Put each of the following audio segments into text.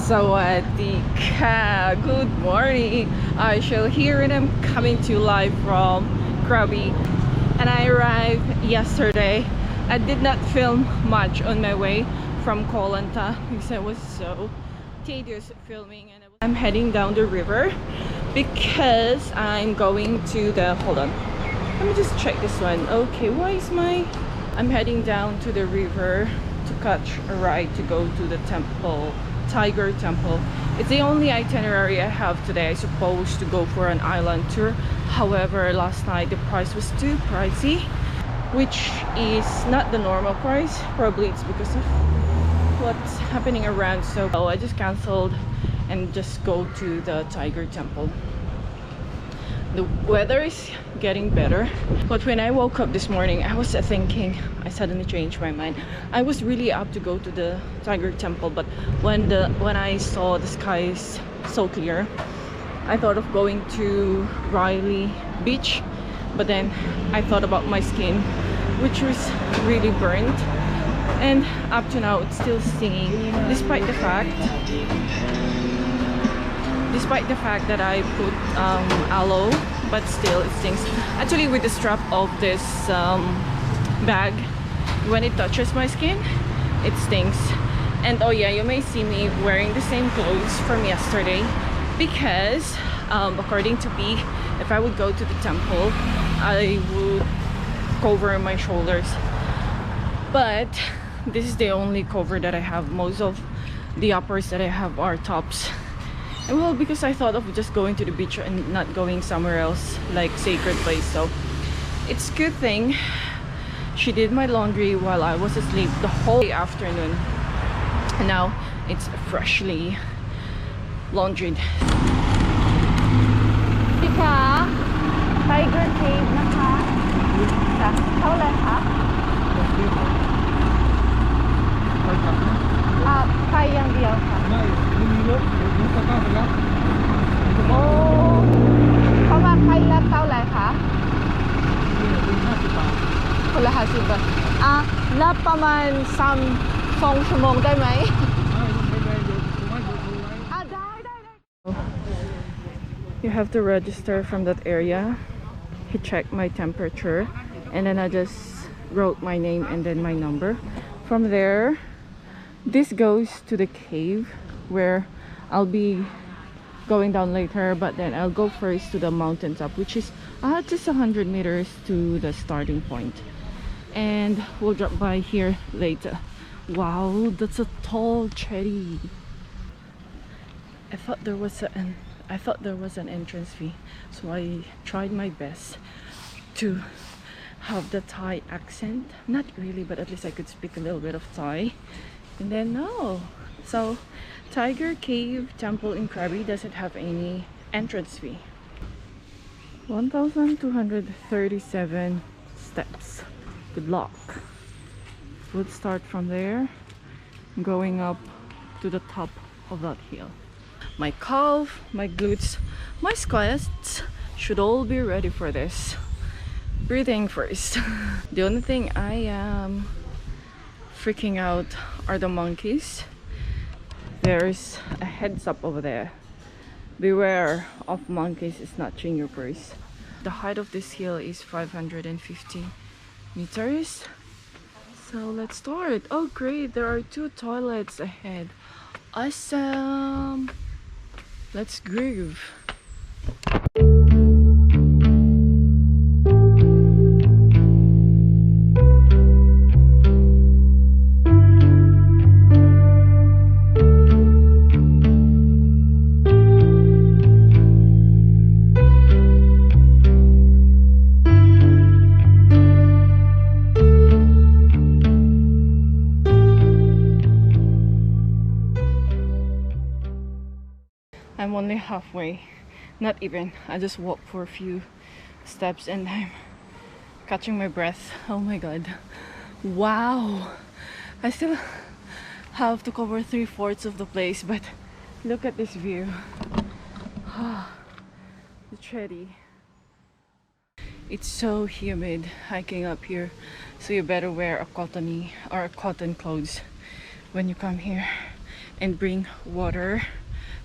Sawadee ka! Good morning! I shall hear it. I'm coming to you live from Krabi, and I arrived yesterday. I did not film much on my way from Koh Lanta because I was so tedious filming, and I'm heading down the river because I'm going to the hold on, let me just check this one. Okay, I'm heading down to the river to catch a ride to go to the temple, Tiger Temple. It's the only itinerary I have today. I supposed to go for an island tour. However, last night the price was too pricey, which is not the normal price. Probably it's because of what's happening around. So I just canceled and just go to the Tiger Temple. The weather is getting better, but when I woke up this morning, I was thinking, I suddenly changed my mind. I was really up to go to the Tiger Temple, but when I saw the sky is so clear, I thought of going to Riley Beach, but then I thought about my skin, which was really burnt, and up to now it's still stinging, despite the fact that I put aloe, but still it stings. Actually, with the strap of this bag, when it touches my skin, it stings. And oh yeah, you may see me wearing the same clothes from yesterday because according to B, if I would go to the temple, I would cover my shoulders, but this is the only cover that I have. Most of the uppers that I have are tops. And well, because I thought of just going to the beach and not going somewhere else like sacred place, so it's good thing she did my laundry while I was asleep the whole afternoon, and now it's freshly laundered. Ika, Tiger Cave นะคะจ้ะเท่าไหร่คะไปอย่างเดียวค่ะไม่มีรถรถก็เข้าไปรับโอ้เขาว่าใครรับเท่าไหร่คะ50 บาทคนละ50 บาทรับประมาณ2 ชั่วโมงได้ไหมได้ You have to register from that area. He checked my temperature, and then I just wrote my name and then my number. From there, this goes to the cave where I'll be going down later, but then I'll go first to the mountaintop, which is just 100 meters to the starting point, and we'll drop by here later. Wow, that's a tall cherry. I thought there was an entrance fee, so I tried my best to have the Thai accent. Not really, but at least I could speak a little bit of Thai. And then no, so Tiger Cave Temple in Krabi doesn't have any entrance fee. 1,237 steps. Good luck. We'll start from there, going up to the top of that hill. My calf, my glutes, my squats should all be ready for this. Breathing first. The only thing I am freaking out are the monkeys. There's a heads up over there. Beware of monkeys snatching your purse. The height of this hill is 550 meters. So let's start. Oh great, there are 2 toilets ahead. Awesome. Let's groove. I'm only halfway, not even. I just walked for a few steps and I'm catching my breath. Oh my god, wow. I still have to cover 3/4 of the place, but look at this view. The cherry. It's so humid hiking up here, so you better wear a cotton clothes when you come here. and bring water,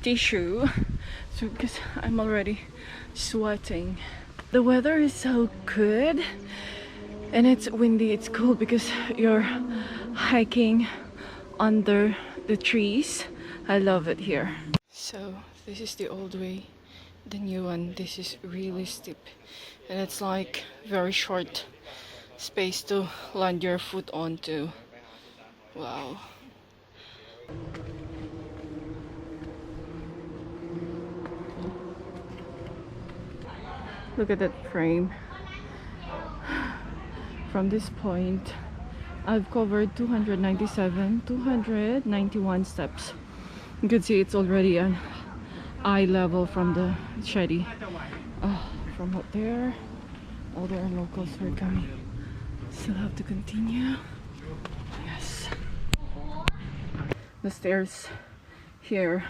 tissue, so because I'm already sweating. The weather is so good and it's windy. It's cool because you're hiking under the trees. I love it here. So this is the old way, the new one. This is really steep and it's like very short space to land your foot onto. Wow. Look at that frame. From this point, I've covered 291 steps. You can see it's already an eye level from the shetty. From up there, all the locals were coming. Still have to continue. Yes. The stairs here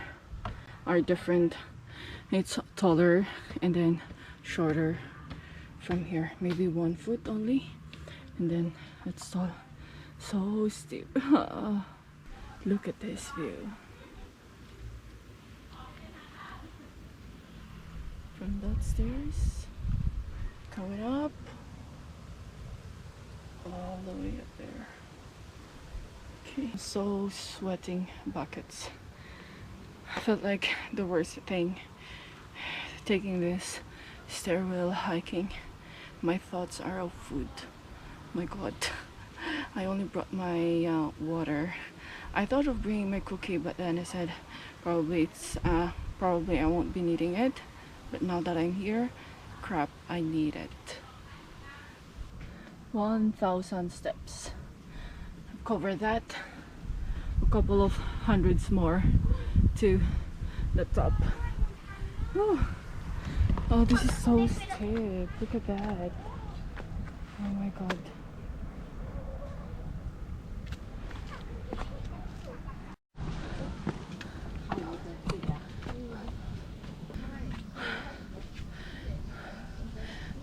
are different. It's taller and then shorter from here, maybe 1 foot only, and then it's tall. So steep. Look at this view from that stairs, coming up all the way up there. Okay, so sweating buckets. I felt like the worst thing taking this stairwell hiking. My thoughts are of food. My god. I only brought my water. I thought of bringing my cookie, but then I said probably I won't be needing it. But now that I'm here, crap, I need it. 1,000 steps. I've covered that. A couple of hundreds more to the top. Whew. Oh, this is so steep. Look at that. Oh my god.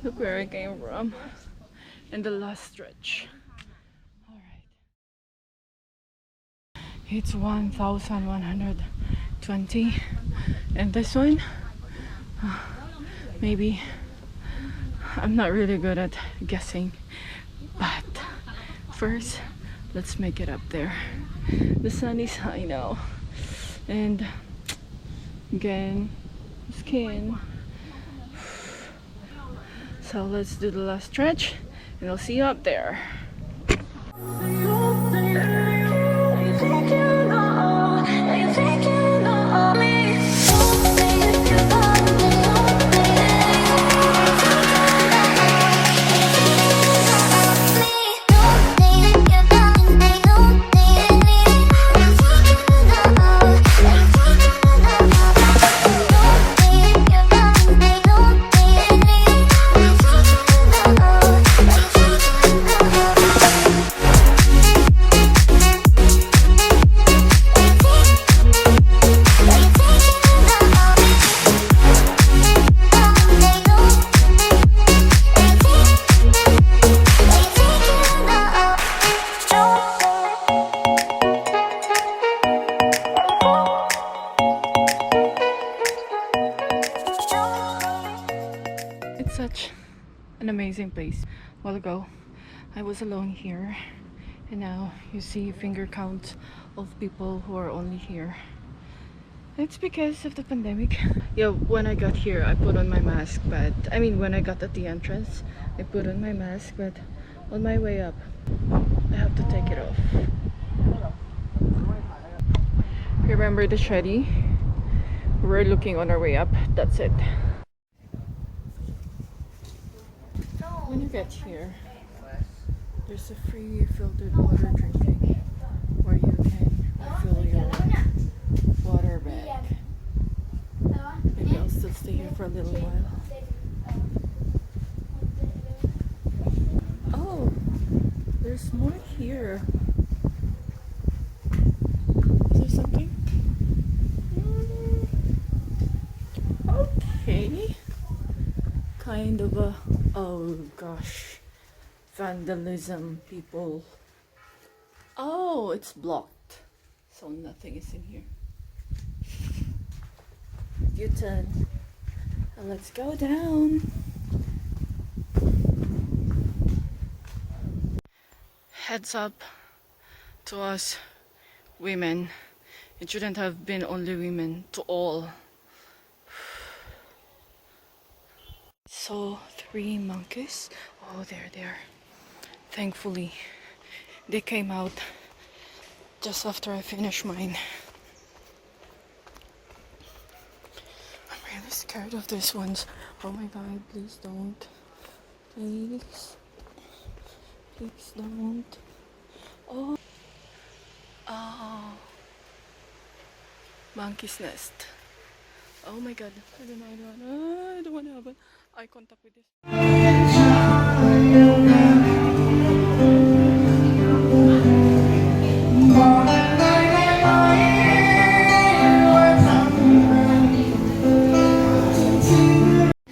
Look where I came from. And the last stretch. Alright. It's 1,120. And this one, maybe I'm not really good at guessing, but first let's make it up there. The sun is high now, and again, skin. So let's do the last stretch and I'll see you up there. Such an amazing place. A while ago I was alone here, and now you see finger count of people who are only here. It's because of the pandemic. Yeah, when I got here I put on my mask, but I mean when I got at the entrance I put on my mask, but on my way up I have to take it off. Remember the shetty? We're looking on our way up. That's it. When you get here, there's a free filtered water drinking where you can refill your water bag. Maybe I'll still stay here for a little while. Oh, there's more here. Is there something? Okay. Kind of a, oh gosh, vandalism, people. Oh, it's blocked. So nothing is in here. U-turn. And let's go down. Heads up to us women. It shouldn't have been only women, to all. So 3 monkeys. Oh, there. Thankfully, they came out just after I finished mine. I'm really scared of these ones. Oh my god, please don't. Please don't. Oh, monkey's nest. Oh my god, I don't want to have eye contact with this.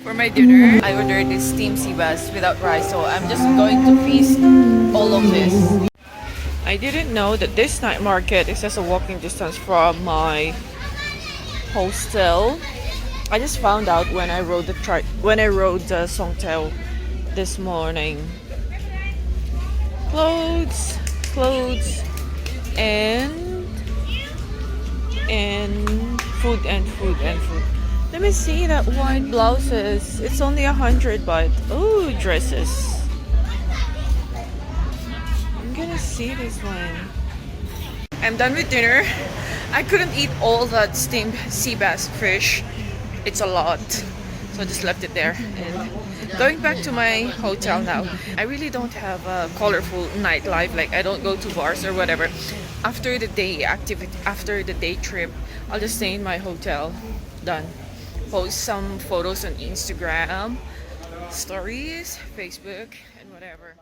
For my dinner, I ordered this steamed sea bass without rice, so I'm just going to feast all of this. I didn't know that this night market is just a walking distance from my hostel. I just found out when I rode the Songtail this morning. Clothes, and food. Let me see that white blouses. It's only 100 baht. Oh, dresses. I'm gonna see this one. I'm done with dinner. I couldn't eat all that steamed sea bass fish. It's a lot. So I just left it there. And going back to my hotel now. I really don't have a colorful nightlife. Like, I don't go to bars or whatever. After the day trip, I'll just stay in my hotel. Done. Post some photos on Instagram, stories, Facebook, and whatever.